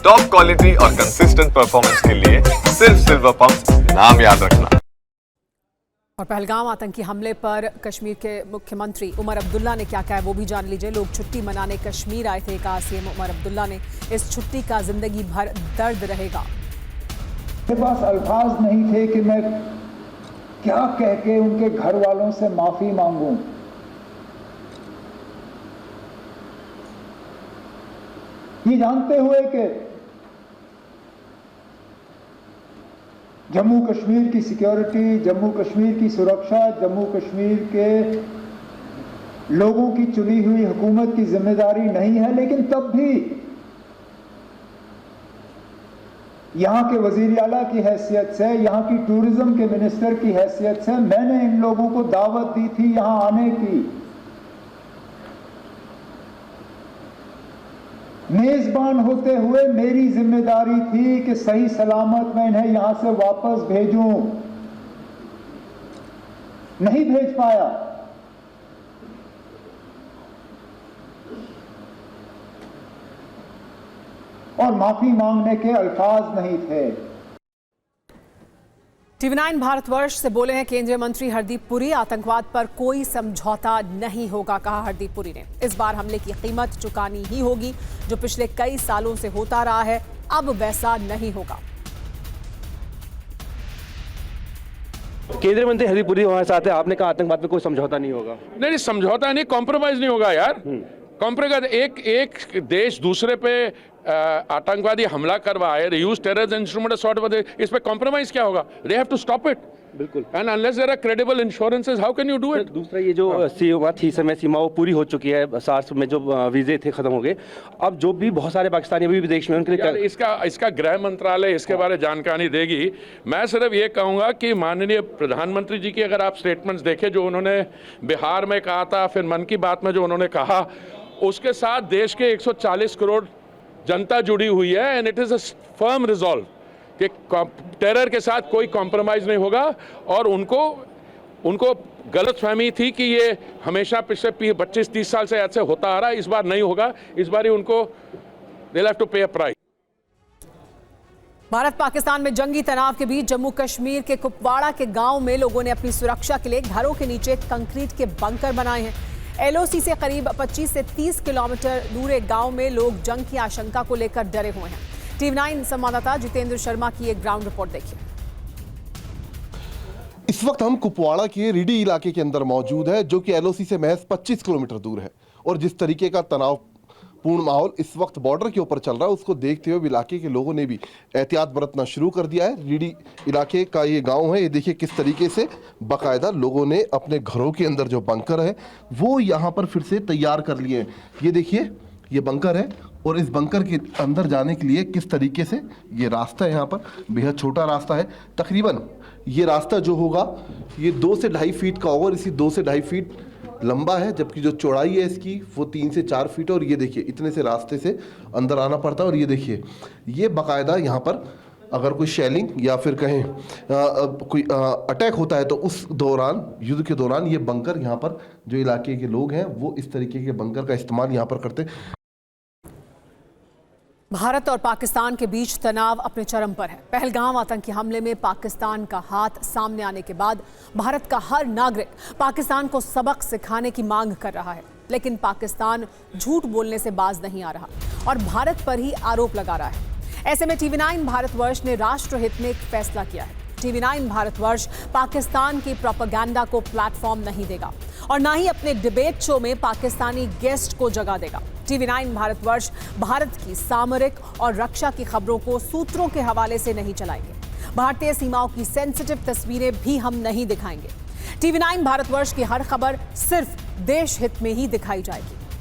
Top quality और consistent performance के लिए सिर्फ सिल्वर पंप्स, नाम याद रखना। और पहलगाम आतंकी हमले पर कश्मीर के मुख्यमंत्री उमर अब्दुल्ला ने क्या कहा है वो भी जान लीजिए। लोग छुट्टी मनाने कश्मीर आए थे, कहा सीएम उमर अब्दुल्ला ने, इस छुट्टी का जिंदगी भर दर्द रहेगा। मेरे पास अल्फाज नहीं थे कि मैं क्या कह के उनके घर वालों से माफी मांगूं। ये जानते हुए कि जम्मू कश्मीर की सिक्योरिटी, जम्मू कश्मीर की सुरक्षा, जम्मू कश्मीर के लोगों की चुनी हुई हुकूमत की जिम्मेदारी नहीं है, लेकिन तब भी यहां के वजीर आला की हैसियत से, यहां की टूरिज्म के मिनिस्टर की हैसियत से मैंने इन लोगों को दावत दी थी यहां आने की। मेजबान होते हुए मेरी जिम्मेदारी थी कि सही सलामत मैं इन्हें यहां से वापस भेजूं, नहीं भेज पाया। और माफी मांगने के अल्फाज नहीं थे। TV9 भारतवर्ष से बोले हैं केंद्रीय मंत्री हरदीप पुरी, आतंकवाद पर कोई समझौता नहीं होगा, कहा हरदीप पुरी ने। इस बार हमले की कीमत चुकानी ही होगी, जो पिछले कई सालों से होता रहा है, अब वैसा नहीं होगा। केंद्रीय मंत्री हरदीप पुरी हमारे साथ है। आपने कहा आतंकवाद पे कोई समझौता नहीं होगा। नहीं, समझौता नहीं, कॉम्प्रोमाइज नहीं होगा यार। कॉम्प्रोमाइज एक देश दूसरे पे आतंकवादी हमला करवाए, यूज टेरर इंस्ट्रूमेंट सॉर्ट, इस पे कॉम्प्रोमाइज क्या होगा? They have to stop it. बिल्कुल। And unless there are credible insurances, how can you do it? दूसरा, ये जो सीमा थी, समय सीमा वो पूरी हो चुकी है। सार्स में जो वीजे थे खत्म हो गए। अब जो भी बहुत सारे पाकिस्तानी अभी विदेश में, उनके लिए इसका गृह मंत्रालय इसके बारे में जानकारी देगी। मैं सिर्फ ये कहूंगा कि माननीय प्रधानमंत्री जी की अगर आप स्टेटमेंट्स देखें, जो उन्होंने बिहार में कहा था, फिर मन की बात में जो उन्होंने कहा, उसके साथ देश के 140 करोड़ जनता जुड़ी हुई है। And it is a firm resolve कि टेरर के साथ कोई कॉम्प्रोमाइज नहीं होगा। और उनको गलतफहमी थी कि ये हमेशा पिछले 25-30 साल से ऐसे होता आ रहा है, इस बार नहीं होगा। इस बार ही उनको दे हैव टू पे अ प्राइस। भारत पाकिस्तान में जंगी तनाव के बीच जम्मू कश्मीर के कुपवाड़ा के गांव में लोगों ने अपनी सुरक्षा के लिए घरों के नीचे कंक्रीट के बंकर बनाए हैं। LOC से करीब 25 से 30 किलोमीटर दूर एक गांव में लोग जंग की आशंका को लेकर डरे हुए हैं। TV9 संवाददाता जितेंद्र शर्मा की एक ग्राउंड रिपोर्ट देखिए। इस वक्त हम कुपवाड़ा के रीडी इलाके के अंदर मौजूद है, जो कि LOC से महज 25 किलोमीटर दूर है। और जिस तरीके का तनावपूर्ण माहौल इस वक्त बॉर्डर के ऊपर चल रहा है, उसको देखते हुए इलाके के लोगों ने भी एहतियात बरतना शुरू कर दिया है। रीडी इलाके का ये गांव है, ये देखिए किस तरीके से बाकायदा लोगों ने अपने घरों के अंदर जो बंकर है वो यहाँ पर फिर से तैयार कर लिए हैं। ये देखिए, ये बंकर है और इस बंकर के अंदर जाने के लिए किस तरीके से ये रास्ता है, यहाँ पर बेहद छोटा रास्ता है। तकरीबन ये रास्ता जो होगा ये 2 से 2.5 फीट का होगा और इसी 2 से 2.5 फीट लंबा है, जबकि जो चौड़ाई है इसकी वो 3 से 4 फीट है। और ये देखिए इतने से रास्ते से अंदर आना पड़ता है। और ये देखिए, ये बाकायदा यहाँ पर अगर कोई शेलिंग या फिर कहें कोई अटैक होता है तो उस दौरान, युद्ध के दौरान, ये बंकर यहाँ पर जो इलाके के लोग हैं वो इस तरीके के बंकर का इस्तेमाल यहाँ पर करते हैं। भारत और पाकिस्तान के बीच तनाव अपने चरम पर है। पहलगाम आतंकी हमले में पाकिस्तान का हाथ सामने आने के बाद भारत का हर नागरिक पाकिस्तान को सबक सिखाने की मांग कर रहा है, लेकिन पाकिस्तान झूठ बोलने से बाज नहीं आ रहा और भारत पर ही आरोप लगा रहा है। ऐसे में TV9 भारतवर्ष ने राष्ट्रहित में एक फैसला किया है। TV9 भारतवर्ष पाकिस्तान की प्रोपेगेंडा को प्लेटफॉर्म नहीं देगा और ना ही अपने डिबेट शो में पाकिस्तानी गेस्ट को जगह देगा। TV9 भारतवर्ष भारत की सामरिक और रक्षा की खबरों को सूत्रों के हवाले से नहीं चलाएंगे। भारतीय सीमाओं की सेंसिटिव तस्वीरें भी हम नहीं दिखाएंगे। TV9 भारतवर्ष की हर खबर सिर्फ देश हित में ही दिखाई जाएगी।